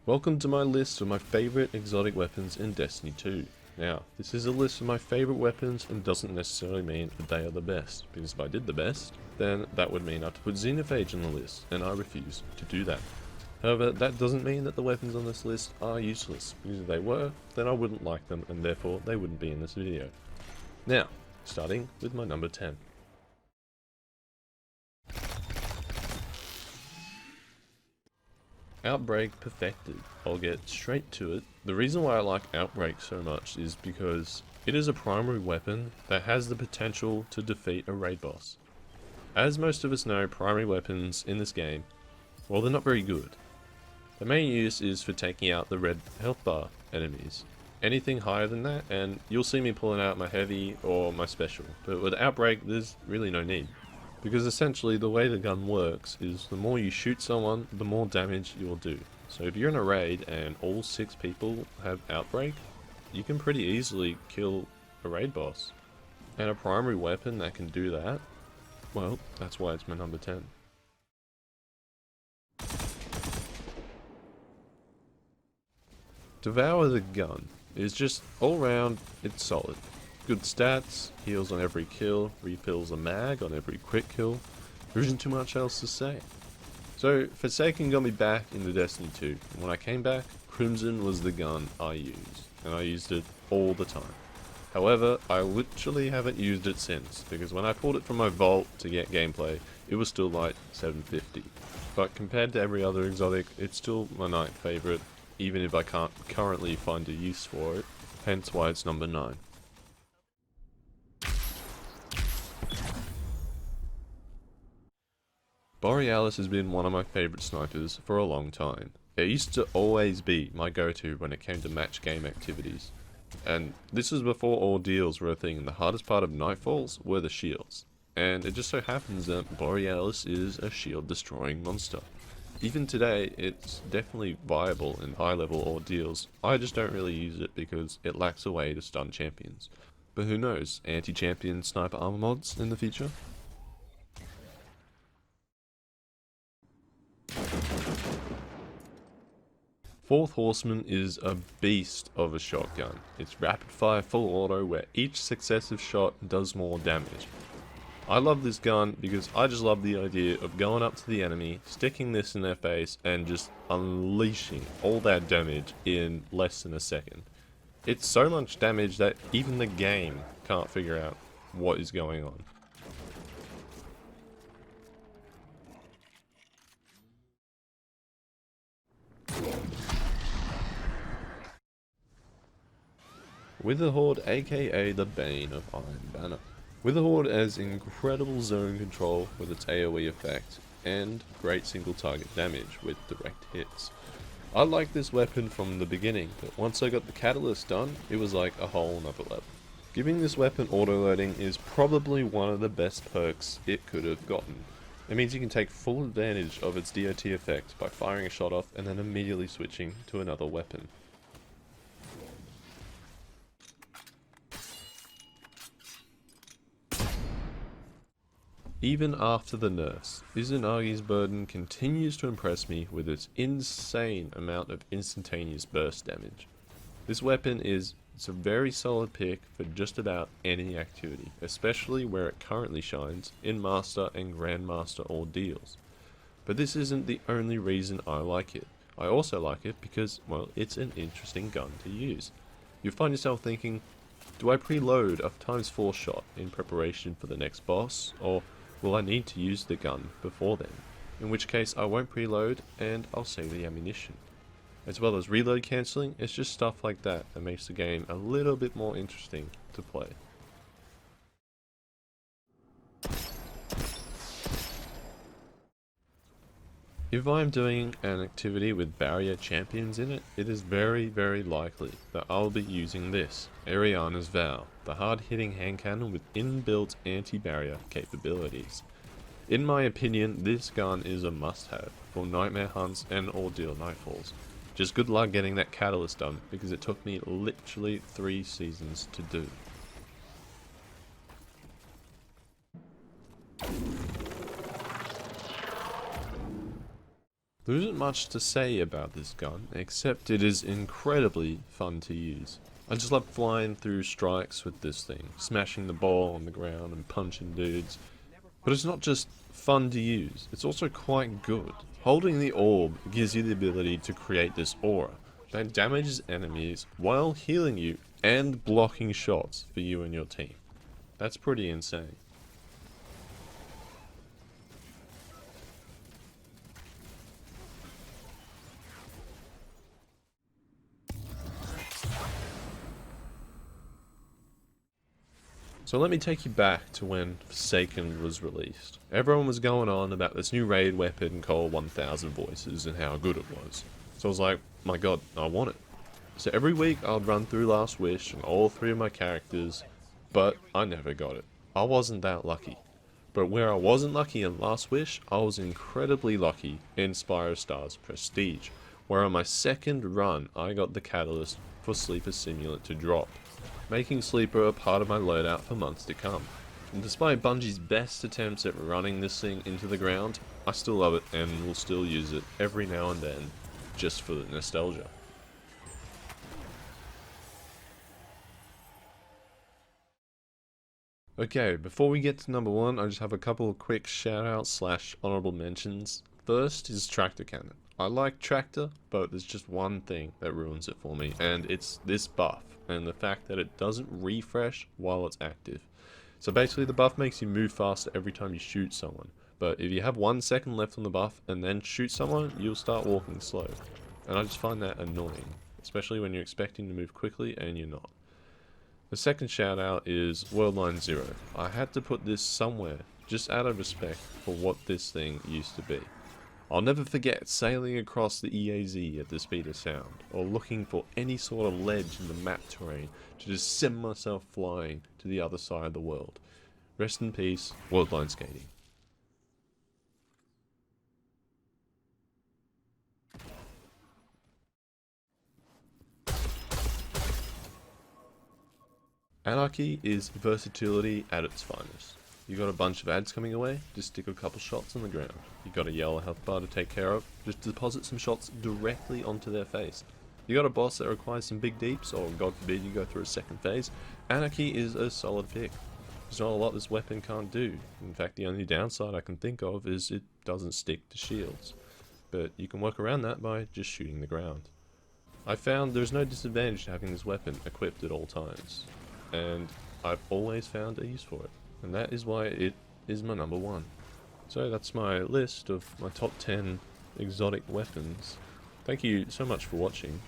Welcome to my list of my favorite exotic weapons in Destiny 2. Now, this is a list of my favorite weapons and doesn't necessarily mean that they are the best, because if I did the best, then that would mean I have to put Xenophage on the list, and I refuse to do that. However, that doesn't mean that the weapons on this list are useless, because if they were, then I wouldn't like them, and therefore they wouldn't be in this video. Now, starting with my number 10. Outbreak Perfected. I'll get straight to it. The reason why I like Outbreak so much is because it is a primary weapon that has the potential to defeat a raid boss. As most of us know, primary weapons in this game, well, they're not very good. The main use is for taking out the red health bar enemies. Anything higher than that and you'll see me pulling out my heavy or my special, but with Outbreak there's really no need. Because essentially the way the gun works is the more you shoot someone, the more damage you'll do. So if you're in a raid and all 6 people have Outbreak, you can pretty easily kill a raid boss. And a primary weapon that can do that, well, that's why it's my number 10. Devour the Gun is just all round, it's solid. Good stats, heals on every kill, refills a mag on every crit kill. There isn't too much else to say. So, Forsaken got me back into Destiny 2, and when I came back, Crimson was the gun I used, and I used it all the time. However, I literally haven't used it since, because when I pulled it from my vault to get gameplay, it was still like 750. But compared to every other exotic, it's still my ninth favourite, even if I can't currently find a use for it, hence why it's number 9. Borealis has been one of my favourite snipers for a long time. It used to always be my go-to when it came to match game activities. And this was before ordeals were a thing, and the hardest part of Nightfalls were the shields. And it just so happens that Borealis is a shield destroying monster. Even today, it's definitely viable in high level ordeals. I just don't really use it because it lacks a way to stun champions. But who knows, anti-champion sniper armor mods in the future? Fourth Horseman is a beast of a shotgun. It's rapid fire full auto where each successive shot does more damage. I love this gun because I just love the idea of going up to the enemy, sticking this in their face and just unleashing all that damage in less than a second. It's so much damage that even the game can't figure out what is going on. Witherhoard, aka the Bane of Iron Banner. Witherhoard has incredible zone control with its AoE effect, and great single target damage with direct hits. I liked this weapon from the beginning, but once I got the catalyst done, it was like a whole nother level. Giving this weapon auto-loading is probably one of the best perks it could have gotten. It means you can take full advantage of its DOT effect by firing a shot off and then immediately switching to another weapon. Even after the nerfs, Izanagi's Burden continues to impress me with its insane amount of instantaneous burst damage. This weapon is a very solid pick for just about any activity, especially where it currently shines in Master and Grandmaster ordeals. But this isn't the only reason I like it. I also like it because, well, it's an interesting gun to use. You'll find yourself thinking, do I preload a ×4 shot in preparation for the next boss, or will I need to use the gun before then? In which case I won't preload and I'll save the ammunition. As well as reload cancelling, it's just stuff like that that makes the game a little bit more interesting to play. If I'm doing an activity with barrier champions in it, it is very likely that I'll be using this, Eriana's Vow, the hard-hitting hand cannon with inbuilt anti-barrier capabilities. In my opinion, this gun is a must-have for nightmare hunts and ordeal nightfalls. Just good luck getting that catalyst done, because it took me literally 3 seasons to do. There isn't much to say about this gun, except it is incredibly fun to use. I just love flying through strikes with this thing, smashing the ball on the ground and punching dudes. But it's not just fun to use, it's also quite good. Holding the orb gives you the ability to create this aura that damages enemies while healing you and blocking shots for you and your team. That's pretty insane. So let me take you back to when Forsaken was released. Everyone was going on about this new raid weapon called 1000 Voices and how good it was. So I was like, my god, I want it. So every week I'd run through Last Wish and all 3 of my characters, but I never got it. I wasn't that lucky. But where I wasn't lucky in Last Wish, I was incredibly lucky in Spyro Stars Prestige, where on my second run I got the catalyst for Sleeper Simulant to drop, making Sleeper a part of my loadout for months to come. And despite Bungie's best attempts at running this thing into the ground, I still love it and will still use it every now and then, just for the nostalgia. Okay, before we get to number 1, I just have a couple of quick shoutouts / honorable mentions. First is Tractor Cannon. I like Tractor, but there's just one thing that ruins it for me, and it's this buff, and the fact that it doesn't refresh while it's active. So basically the buff makes you move faster every time you shoot someone, but if you have 1 second left on the buff and then shoot someone, you'll start walking slow. And I just find that annoying, especially when you're expecting to move quickly and you're not. The second shout out is Worldline Zero. I had to put this somewhere, just out of respect for what this thing used to be. I'll never forget sailing across the EAZ at the speed of sound, or looking for any sort of ledge in the map terrain to just send myself flying to the other side of the world. Rest in peace, Worldline Skating. Anarchy is versatility at its finest. You got a bunch of ads coming away, just stick a couple shots on the ground. You got a yellow health bar to take care of, just deposit some shots directly onto their face. You got a boss that requires some big deeps, or god forbid you go through a second phase, Anarchy is a solid pick. There's not a lot this weapon can't do. In fact, the only downside I can think of is it doesn't stick to shields. But you can work around that by just shooting the ground. I found there's no disadvantage to having this weapon equipped at all times, and I've always found a use for it, and that is why it is my number 1. So that's my list of my top 10 exotic weapons. Thank you so much for watching.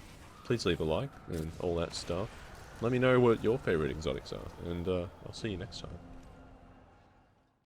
Please leave a like and all that stuff. Let me know what your favorite exotics are, and I'll see you next time.